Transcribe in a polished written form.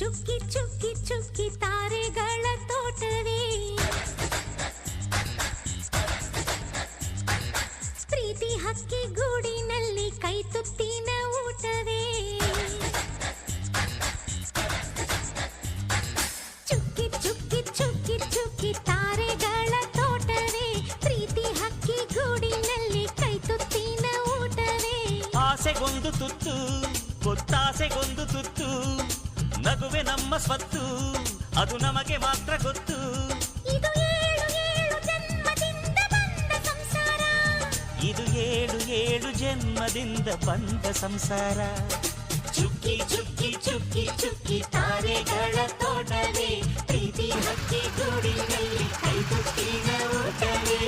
ಚುಕ್ಕಿ ಚುಕ್ಕಿ ಚುಕ್ಕಿ ತಾರೆಗಳ ತೋಟವೇ ಪ್ರೀತಿ ಹಕ್ಕಿ ಗೂಡಿನಲ್ಲಿ ಕೈ ತುತ್ತಿನ ಊಟವೇ ಚುಕ್ಕಿ ಚುಕ್ಕಿ ಚುಕ್ಕಿ ಚುಕ್ಕಿ ತಾರೆಗಳ ತೋಟವೇ ಪ್ರೀತಿ ಹಕ್ಕಿ ಗೂಡಿನಲ್ಲಿ ಕೈ ತುತ್ತಿನ ಊಟವೇ ಆಸೆಗೊಂದು ತುತ್ತು ಗೊತ್ತಾಸೆಗೊಂದು ತುತ್ತು ನಗುವೆ ನಮ್ಮ ಸ್ವತ್ತು ಅದು ನಮಗೆ ಮಾತ್ರ ಗೊತ್ತು ಇದು ಏಳು ಏಳು ಜನ್ಮದಿಂದ ಬಂದ ಸಂಸಾರ ಇದು ಏಳು ಏಳು ಜನ್ಮದಿಂದ ಬಂದ ಸಂಸಾರ ಚುಕ್ಕಿ ಚುಕ್ಕಿ ಚುಕ್ಕಿ ಚುಕ್ಕಿ ತಾರೆಗಳ ತೋಟವೇ ಪ್ರೀತಿ ಹಕ್ಕಿ ಗೂಡಿನಲ್ಲಿ ಕೈ ತುತ್ತಿನ ಊಟವೇ